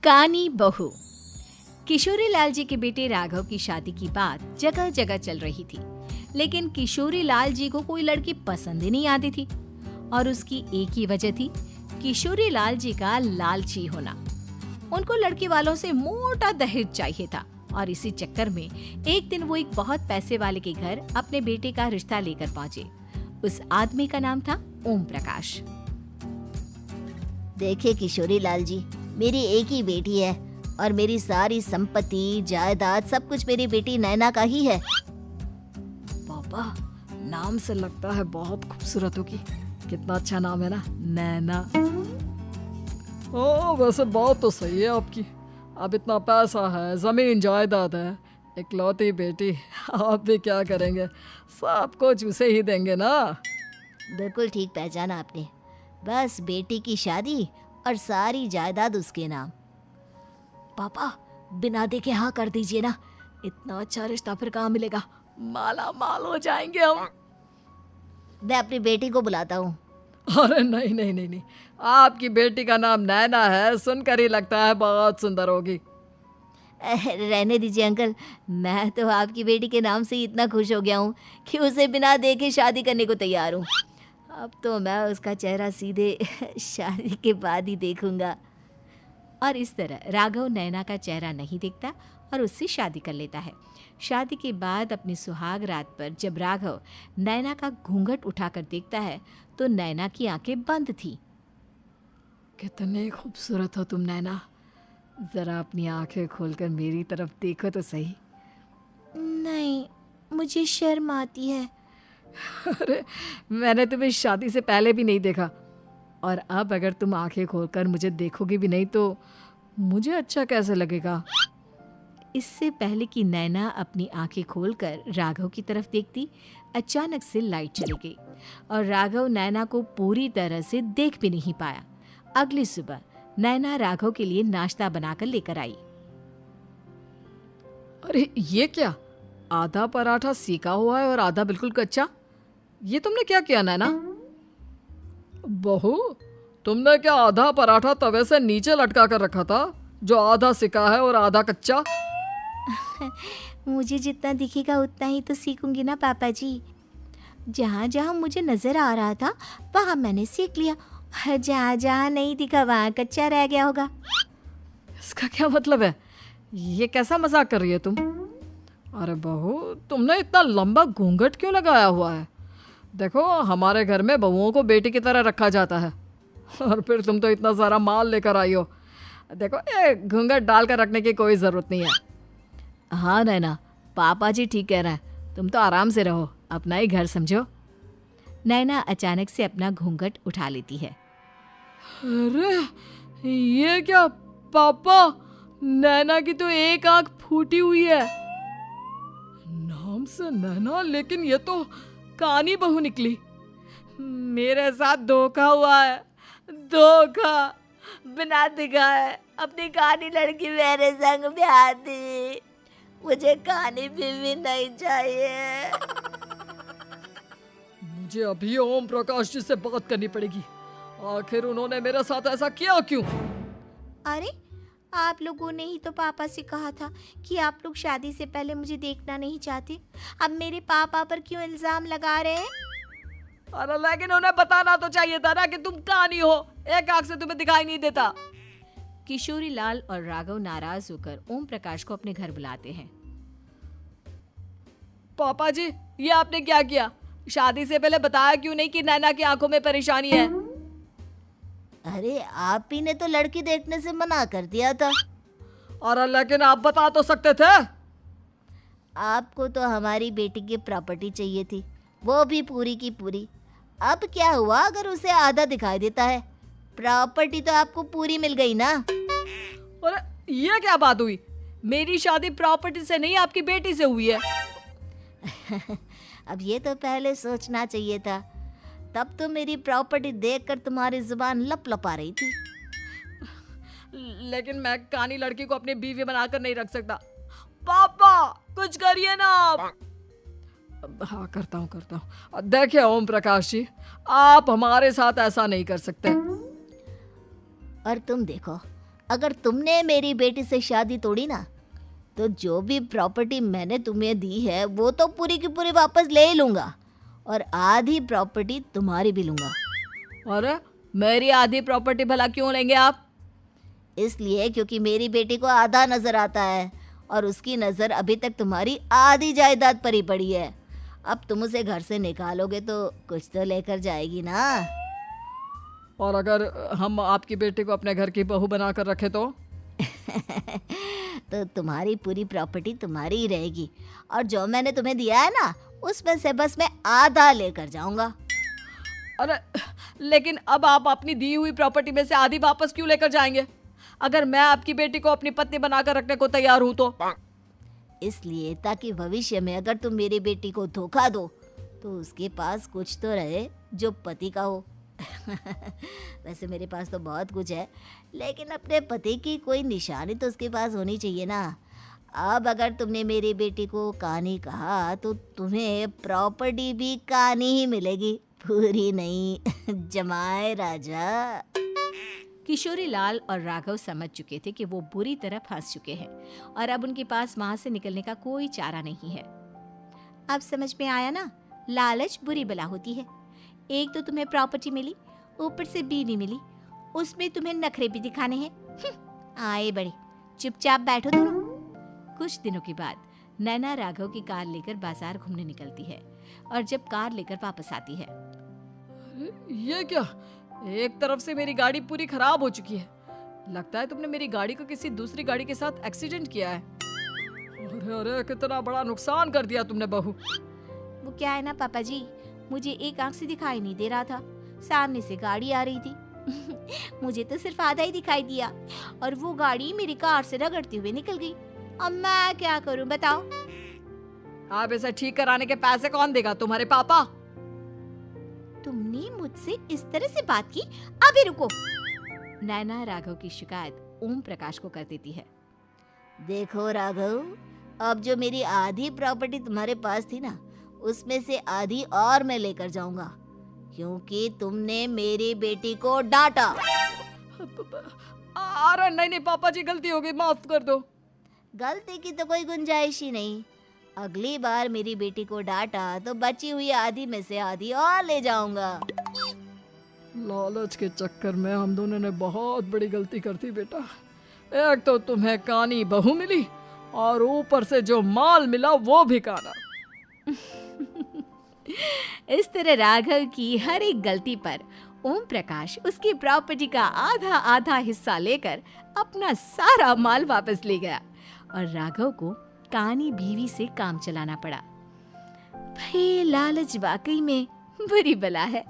कानी बहू। किशोरी लाल जी के बेटे राघव की शादी की बात जगह जगह चल रही थी, लेकिन किशोरी लाल जी को कोई लड़की पसंद ही नहीं आती थी। और उसकी एक ही वजह थी, किशोरी लाल जी का लालची होना। उनको लड़की वालों से मोटा दहेज चाहिए था और इसी चक्कर में एक दिन वो एक बहुत पैसे वाले के घर अपने बेटे का रिश्ता लेकर पहुंचे। उस आदमी का नाम था ओम प्रकाश। देखिए किशोरी लाल जी, मेरी एक ही बेटी है और मेरी सारी संपत्ति जायदाद सब कुछ मेरी बेटी नैना का ही है। पापा, नाम से लगता है बहुत खूबसूरत होगी। कितना अच्छा नाम है ना, नैना। ओ, वैसे बात तो सही है आपकी। अब इतना पैसा है, जमीन जायदाद है, इकलौती बेटी, आप भी क्या करेंगे? सब कुछ उसे ही देंगे ना। बिल्कुल ठीक पहचाना आपने। बस बेटी की शादी और सारी जायदाद उसके नाम। पापा, बिना देखे हाँ कर दीजिए ना। इतना अच्छा रिश्ता फिर कहाँ मिलेगा? माला माल हो जाएंगे हम। मैं अपनी बेटी को बुलाता हूँ। अरे नहीं नहीं नहीं नहीं, आपकी बेटी का नाम नैना है, सुनकर ही लगता है बहुत सुंदर होगी। रहने दीजिए अंकल, मैं तो आपकी बेटी के नाम से ही इतना खुश हो गया हूँ कि उसे बिना देखे शादी करने को तैयार हूँ। अब तो मैं उसका चेहरा सीधे शादी के बाद ही देखूंगा। और इस तरह राघव नैना का चेहरा नहीं देखता और उससे शादी कर लेता है। शादी के बाद अपनी सुहाग रात पर जब राघव नैना का घूंघट उठाकर देखता है तो नैना की आंखें बंद थी। कितने खूबसूरत हो तुम नैना, जरा अपनी आंखें खोलकर मेरी तरफ देखो तो सही। नहीं, मुझे शर्म आती है। अरे, मैंने तुम्हें शादी से पहले भी नहीं देखा और अब अगर तुम आंखें खोलकर मुझे देखोगी भी नहीं तो मुझे अच्छा कैसे लगेगा? इससे पहले कि नैना अपनी आंखें खोलकर राघव की तरफ देखती, अचानक से लाइट चली गई और राघव नैना को पूरी तरह से देख भी नहीं पाया। अगली सुबह नैना राघव के लिए नाश्ता बनाकर लेकर आई। अरे ये क्या, आधा पराठा सेका हुआ है और आधा बिल्कुल कच्चा। ये तुमने क्या किया नैना? बहू, तुमने क्या आधा पराठा तवे से नीचे लटका कर रखा था जो आधा सिका है और आधा कच्चा? मुझे जितना दिखेगा उतना ही तो सीखूंगी ना पापा जी। जहाँ जहाँ मुझे नजर आ रहा था वहाँ मैंने सीख लिया, जहाँ जहाँ नहीं दिखा वहाँ कच्चा रह गया होगा। इसका क्या मतलब है? ये कैसा मजाक कर रही है तुम? अरे बहू, तुमने इतना लंबा घूंघट क्यों लगाया हुआ है? देखो, हमारे घर में बहुओं को बेटी की तरह रखा जाता है और फिर तुम तो इतना सारा माल लेकर आई हो। देखो, ये घूंघट डालकर रखने की कोई ज़रूरत नहीं है। हाँ नैना, पापा जी ठीक कह रहे हैं, तुम तो आराम से रहो, अपना ही घर समझो। नैना अचानक से अपना घूंघट उठा लेती है। अरे ये क्या पापा, नैना की तो एक आंख फूटी हुई है। नाम से नैना, लेकिन ये तो कानी बहू निकली। मेरे साथ धोखा हुआ है, धोखा। बिना दिखाए अपनी कानी लड़की मेरे संग ब्याह दी। मुझे कानी बीवी नहीं चाहिए। मुझे अभी ओम प्रकाश जी से बात करनी पड़ेगी। आखिर उन्होंने मेरे साथ ऐसा किया क्यों? अरे, आप लोगों ने ही तो पापा से कहा था कि आप लोग शादी से पहले मुझे देखना नहीं चाहते। अब मेरे पापा पर क्यों इल्जाम लगा रहे हैं? अरे लेकिन उन्हें बताना तो चाहिए था ना कि तुम कानी हो, एक आंख से तुम्हें दिखाई नहीं देता। किशोरी लाल और राघव नाराज होकर ओम प्रकाश को अपने घर बुलाते हैं। पापा जी, ये आपने क्या किया? शादी से पहले बताया क्यों नहीं कि नैना की आंखों में परेशानी है? अरे, आप ही ने तो लड़की देखने से मना कर दिया था। अरे लेकिन आप बता तो सकते थे। आपको तो हमारी बेटी की प्रॉपर्टी चाहिए थी, वो भी पूरी की पूरी। अब क्या हुआ अगर उसे आधा दिखाई देता है? प्रॉपर्टी तो आपको पूरी मिल गई ना। अरे ये क्या बात हुई? मेरी शादी प्रॉपर्टी से नहीं, आपकी बेटी से हुई है। अब ये तो पहले सोचना चाहिए था, तब तो मेरी प्रॉपर्टी देखकर तुम्हारी जुबान लप लपा रही थी। लेकिन मैं कानी लड़की को अपनी बीवी बनाकर नहीं रख सकता। पापा, कुछ करिए ना आप। हाँ, करता हूँ। देखिए ओम प्रकाश जी, आप हमारे साथ ऐसा नहीं कर सकते। और तुम देखो, अगर तुमने मेरी बेटी से शादी तोड़ी ना, तो जो भी प्रॉपर्टी मैंने तुम्हें दी है वो तो पूरी की पूरी वापस ले ही लूँगा, और आधी प्रॉपर्टी तुम्हारी भी लूँगा। अरे मेरी आधी प्रॉपर्टी भला क्यों लेंगे आप? इसलिए क्योंकि मेरी बेटी को आधा नज़र आता है और उसकी नज़र अभी तक तुम्हारी आधी जायदाद पर ही पड़ी है। अब तुम उसे घर से निकालोगे तो कुछ तो लेकर जाएगी ना। और अगर हम आपकी बेटी को अपने घर की बहू बना कर रखे तो? तो तुम्हारी पूरी प्रॉपर्टी तुम्हारी ही रहेगी, और जो मैंने तुम्हें दिया है ना, उसमें से बस मैं आधा लेकर जाऊंगा। अरे लेकिन अब आप अपनी दी हुई प्रॉपर्टी में से आधी वापस क्यों लेकर जाएंगे? अगर मैं आपकी बेटी को अपनी पत्नी बनाकर रखने को तैयार हूं तो? इसलिए ताकि भविष्य में अगर तुम मेरी बेटी को धोखा दो तो उसके पास कुछ तो रहे जो पति का हो। वैसे मेरे पास तो बहुत कुछ है, लेकिन अपने पति की कोई निशानी तो उसके पास होनी चाहिए ना। अब अगर तुमने मेरी बेटी को कानी कहा तो तुम्हें प्रॉपर्टी भी कानी ही मिलेगी, पूरी नहीं। जमाए राजा। किशोरी लाल और राघव समझ चुके थे कि वो बुरी तरह फंस चुके हैं और अब उनके पास वहां से निकलने का कोई चारा नहीं है। अब समझ में आया ना, लालच बुरी बला होती है। एक तो तुम्हें प्रॉपर्टी मिली, ऊपर से बीवी मिली, उसमें तुम्हें नखरे भी दिखाने हैं। आए बड़े, चुपचाप बैठो दोनों। कुछ दिनों के बाद नैना राघव की कार लेकर बाजार घूमने निकलती है और जब कार लेकर वापस आती है, ये क्या? एक तरफ से मेरी गाड़ी पूरी खराब हो चुकी है। लगता है तुमने मेरी गाड़ी को किसी दूसरी गाड़ी के साथ एक्सीडेंट किया है। अरे अरे कितना बड़ा नुकसान कर दिया तुमने बहू। वो क्या है ना पापा जी, मुझे एक आंख से दिखाई नहीं दे रहा था, सामने से गाड़ी आ रही थी। मुझे तो सिर्फ आधा ही दिखाई दिया और वो गाड़ी मेरी कार से रगड़ते हुए निकल गई। अब मैं क्या करूं बताओ? आप इसे ठीक कराने के पैसे कौन देगा? तुम्हारे पापा। तुमने मुझसे इस तरह से बात की? अभी रुको। नैना राघव की शिकायत ओम प्रकाश को कर देती है। देखो राघव, अब जो मेरी आधी प्रॉपर्टी तुम्हारे पास थी ना, उसमें से आधी और मैं लेकर जाऊंगा, क्योंकि तुमने मेरी बेटी को डांटा। अरे नहीं नहीं पापा जी, गलती हो गई, माफ कर दो। गलती की तो कोई गुंजाइश ही नहीं। अगली बार मेरी बेटी को डांटा तो बची हुई आधी में से आधी और ले जाऊंगा। लालच के चक्कर में हम दोनों ने बहुत बड़ी गलती कर दी बेटा। एक तो तुम्हें कानी बहू मिली और ऊपर से जो माल मिला वो भी काना। इस तरह राघव की हर एक गलती पर ओम प्रकाश उसकी प्रॉपर्टी का आधा आधा हिस्सा लेकर अपना सारा माल वापस ले गया और राघव को कानी बीवी से काम चलाना पड़ा। भाई लालच वाकई में बुरी बला है।